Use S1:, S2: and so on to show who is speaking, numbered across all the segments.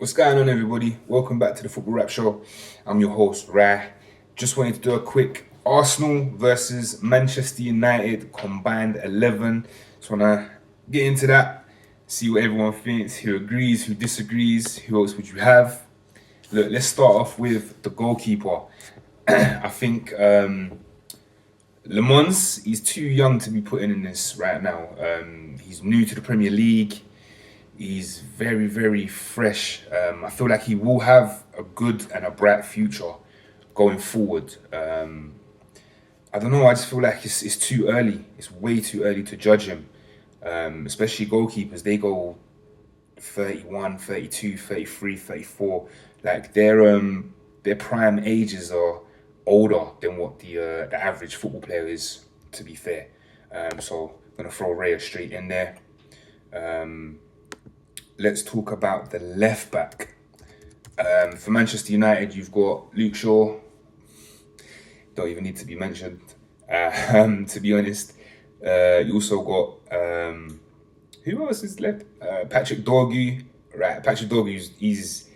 S1: What's going on, everybody? Welcome back to the Football Rap Show. I'm your host, Rai. Just wanted to do a quick Arsenal versus Manchester United combined 11. Just want to get into that, see what everyone thinks, who agrees, who disagrees, who else would you have. Look, let's start off with the goalkeeper. I think Le Mans, he's too young to be putting in this right now. He's new to the Premier League. He's very, very fresh. I feel like he will have a good and a bright future going forward. I don't know. I just feel like it's too early. It's way too early to judge him. Especially goalkeepers. They go 31, 32, 33, 34. Like their prime ages are older than what the average football player is, to be fair. So I'm going to throw Raya straight in there. Let's talk about the left back. For Manchester United, you've got Luke Shaw. Don't even need to be mentioned. To be honest, you also got who else is left? Patrick Dorgu. Right, Patrick Dorgu. He's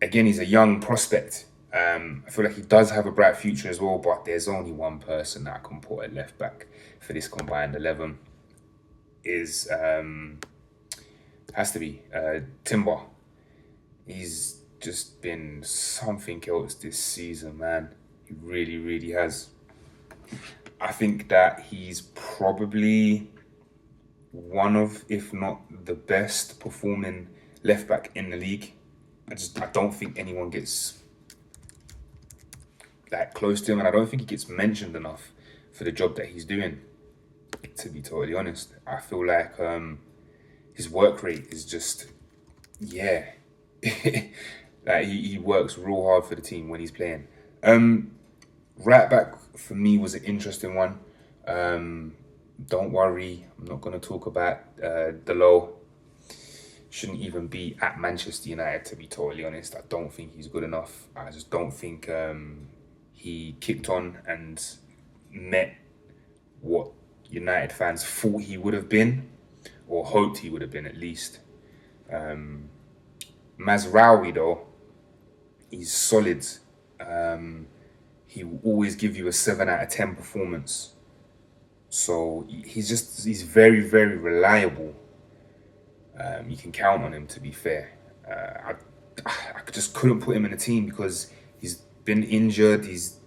S1: a young prospect. I feel like he does have a bright future as well, but there's only one person that I can put at left back for this combined 11. Has to be Timber. He's just been something else this season, man. He really, really has. I think that he's probably one of, if not the best performing left back in the league. I don't think anyone gets that close to him, and I don't think he gets mentioned enough for the job that he's doing. To be totally honest, I feel like his work rate is just, yeah. Like he works real hard for the team when he's playing. Right back for me was an interesting one. Don't worry, I'm not going to talk about Delo. Shouldn't even be at Manchester United, to be totally honest. I don't think he's good enough. I just don't think he kicked on and met what United fans thought he would have been, or hoped he would have been at least. Mazraoui, though, he's solid. He will always give you a 7 out of 10 performance. So he's very, very reliable. You can count on him, to be fair. I just couldn't put him in a team because he's been injured. He's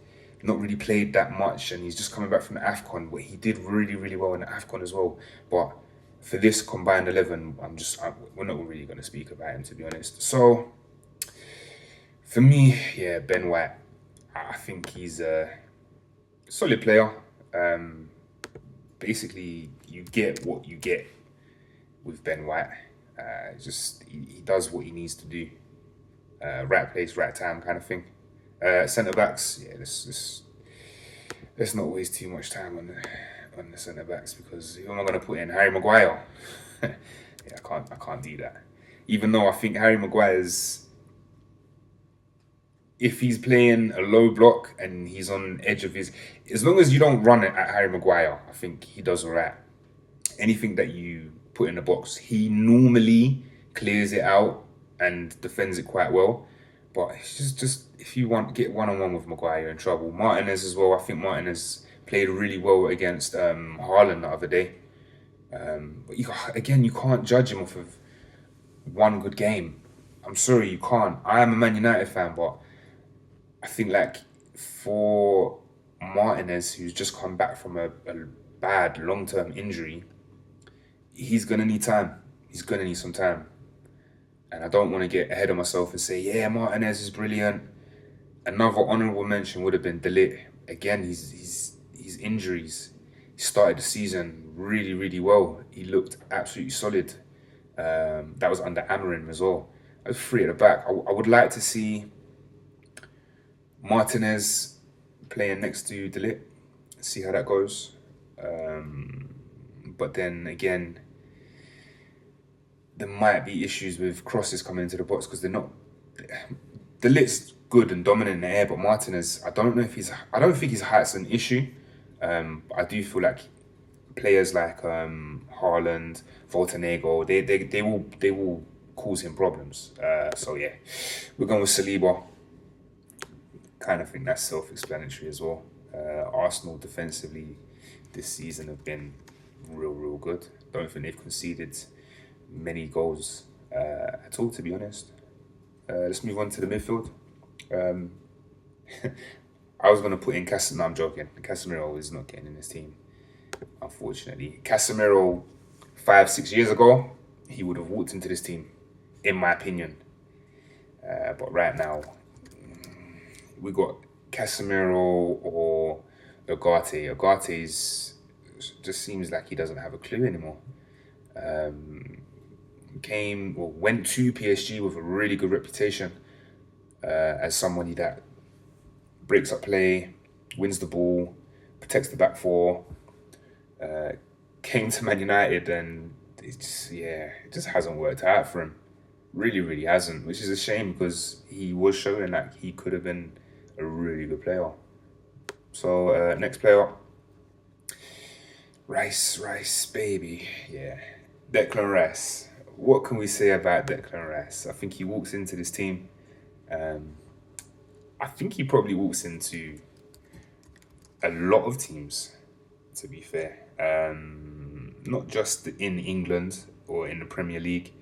S1: not really played that much, and he's just coming back from the AFCON, but he did really, really well in the AFCON as well. But for this combined 11, we're not really going to speak about him, to be honest. So for me, yeah, Ben White. I think he's a solid player. Basically, you get what you get with Ben White. He does what he needs to do. Right place, right time kind of thing. Centre backs, yeah, let's not waste too much time on the centre backs, because who am I going to put in? Harry Maguire. Yeah, I can't do that. Even though I think Harry Maguire's, if he's playing a low block and he's on edge of his, as long as you don't run it at Harry Maguire, I think he does alright. Anything that you put in the box, he normally clears it out and defends it quite well. But it's just if you want to get one-on-one with Maguire, you're in trouble. Martinez as well. I think Martinez played really well against Haaland the other day. But you can't judge him off of one good game. I'm sorry, you can't. I am a Man United fan, but I think like for Martinez, who's just come back from a bad long-term injury, he's going to need time. He's going to need some time. And I don't want to get ahead of myself and say, yeah, Martinez is brilliant. Another honourable mention would have been De Ligt. Again, his injuries. He started the season really, really well. He looked absolutely solid. That was under Amorim as well. I was free at the back. I would like to see Martinez playing next to De Ligt. See how that goes. But then again, there might be issues with crosses coming into the box because they're not. De Ligt's good and dominant in the air, but Martinez, I don't think his height's an issue. I do feel like players like Haaland, Voltanego, they will cause him problems. So yeah, we're going with Saliba. Kind of think that's self-explanatory as well. Arsenal defensively this season have been real good. Don't think they've conceded many goals at all, to be honest. Let's move on to the midfield. I was going to put in Casemiro. No, I'm joking. Casemiro is not getting in this team, unfortunately. Casemiro, 5-6 years ago, he would have walked into this team, in my opinion. But right now, we got Casemiro or Ugarte. Ugarte's just seems like he doesn't have a clue anymore. Went to PSG with a really good reputation as somebody that breaks up play, wins the ball, protects the back four. Came to Man United and it just hasn't worked out for him. Really hasn't, which is a shame because he was showing like he could have been a really good player. So next player, Rice, baby, yeah, Declan Rice. What can we say about Declan Rice? I think he walks into this team. I think he probably walks into a lot of teams, to be fair. Not just in England or in the Premier League.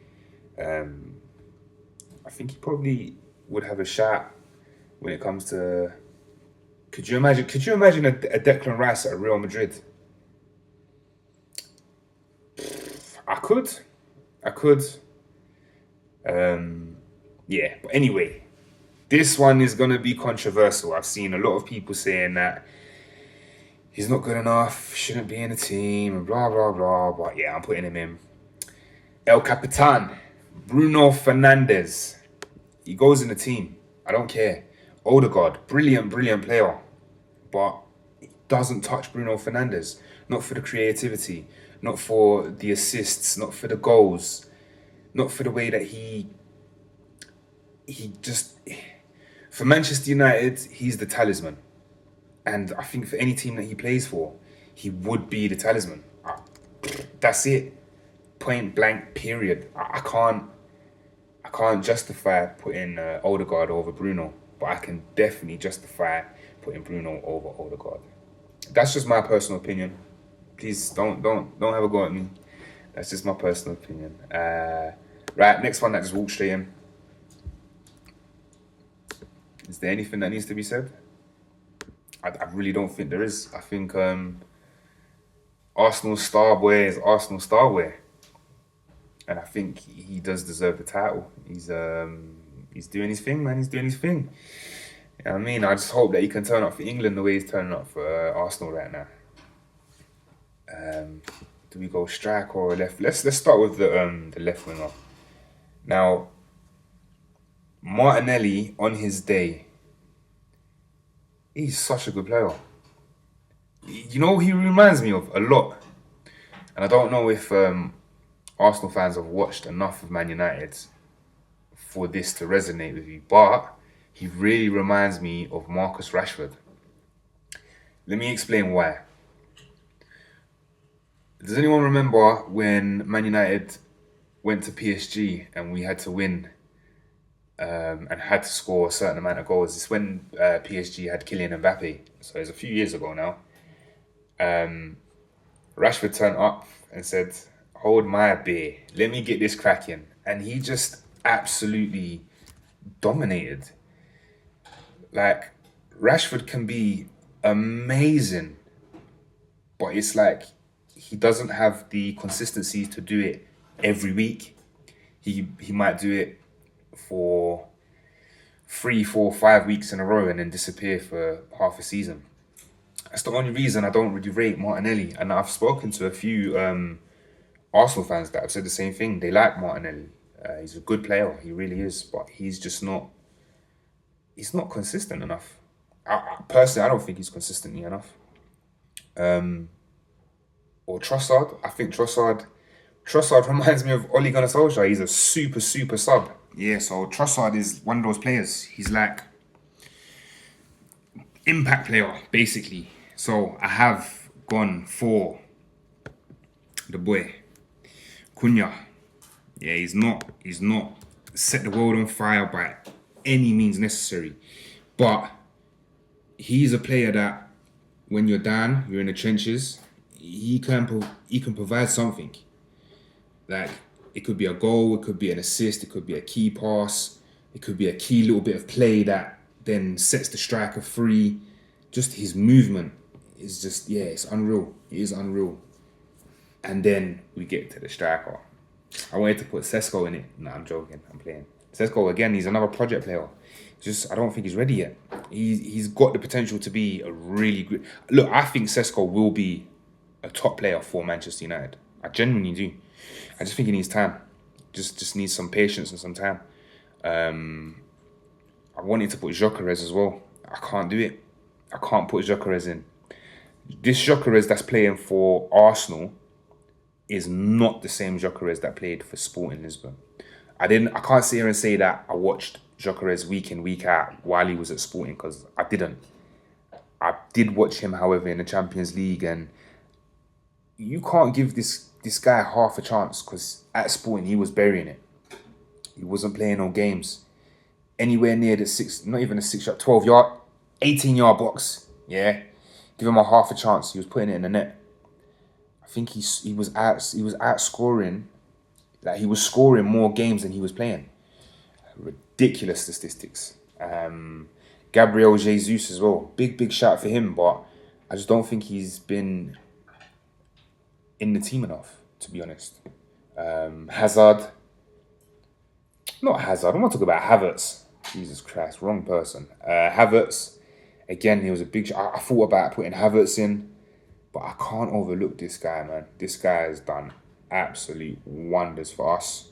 S1: I think he probably would have a shot when it comes to. Could you imagine a Declan Rice at Real Madrid? I could. Yeah, but anyway, this one is gonna be controversial. I've seen a lot of people saying that he's not good enough, shouldn't be in the team, and blah blah blah. But yeah, I'm putting him in. El Capitan, Bruno Fernandes. He goes in the team. I don't care. Odegaard, brilliant player, but he doesn't touch Bruno Fernandes. Not for the creativity, not for the assists, not for the goals, not for the way that he just. For Manchester United, he's the talisman. And I think for any team that he plays for, he would be the talisman. That's it. Point blank, period. I can't justify putting Odegaard over Bruno, but I can definitely justify putting Bruno over Odegaard. That's just my personal opinion. Please don't have a go at me. That's just my personal opinion. Right, next one that just walked straight in. Is there anything that needs to be said? I really don't think there is. I think Arsenal star boy is Arsenal star boy. And I think he does deserve the title. He's doing his thing, man. He's doing his thing. You know what I mean? I just hope that he can turn up for England the way he's turning up for Arsenal right now. Do we go strike or left? Let's start with the left winger. Now, Martinelli on his day, he's such a good player. You know, he reminds me of a lot. And I don't know if Arsenal fans have watched enough of Man United for this to resonate with you, but he really reminds me of Marcus Rashford. Let me explain why. Does anyone remember when Man United went to PSG and we had to win and had to score a certain amount of goals? It's when PSG had Kylian Mbappe, so it's a few years ago now. Rashford turned up and said, "Hold my beer, let me get this cracking," and he just absolutely dominated. Like, Rashford can be amazing, but it's like he doesn't have the consistency to do it every week. He might do it for 3, 4, 5 weeks in a row and then disappear for half a season. That's the only reason I don't really rate Martinelli. And I've spoken to a few Arsenal fans that have said the same thing. They like Martinelli. He's a good player. He really is. But he's just not... He's not consistent enough. Personally, I don't think he's consistently enough. Or Trossard. I think Trossard reminds me of Ole Gunnar Solskjaer. He's a super sub. Yeah, so Trossard is one of those players. He's like impact player, basically. So I have gone for the boy, Cunha. Yeah, he's not set the world on fire by any means necessary. But he's a player that when you're down, you're in the trenches, he can provide something. Like it could be a goal, it could be an assist, it could be a key pass, it could be a key little bit of play that then sets the striker free. Just his movement is just it's unreal. It is unreal. And then we get to the striker. I wanted to put Sesko in it. No, I'm joking. I'm playing. Sesko again. He's another project player. Just I don't think he's ready yet. He's got the potential to be a really good. Look, I think Sesko will be a top player for Manchester United. I genuinely do. I just think he needs time. Just needs some patience and some time. I wanted to put Gyökeres as well. I can't do it. I can't put Gyökeres in. This Gyökeres that's playing for Arsenal is not the same Gyökeres that played for Sporting Lisbon. I can't sit here and say that I watched Gyökeres week in, week out while he was at Sporting, because I didn't. I did watch him, however, in the Champions League, and you can't give this guy half a chance, because at Sporting he was burying it. He wasn't playing no games. Anywhere near the not even a 6-yard, 12-yard, 18-yard box. Yeah. Give him a half a chance. He was putting it in the net. I think he was out scoring. Like he was scoring more games than he was playing. Ridiculous statistics. Gabriel Jesus as well. Big shout for him, but I just don't think he's been in the team enough, to be honest. Hazard. Not Hazard. I want to talk about Havertz. Jesus Christ, wrong person. Havertz. Again, he was a big. I thought about putting Havertz in, but I can't overlook this guy, man. This guy has done absolute wonders for us.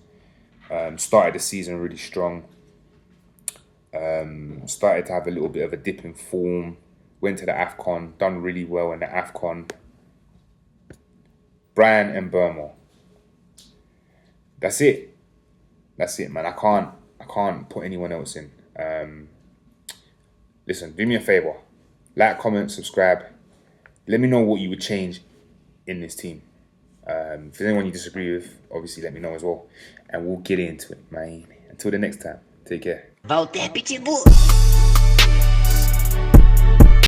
S1: Started the season really strong. Started to have a little bit of a dip in form. Went to the AFCON, done really well in the AFCON. Brian Mbeumo. That's it. That's it, man. I can't put anyone else in. Listen, do me a favor. Like, comment, subscribe. Let me know what you would change in this team. If there's anyone you disagree with, obviously let me know as well. And we'll get into it, man. Until the next time, take care.
S2: Voltei, pitbull!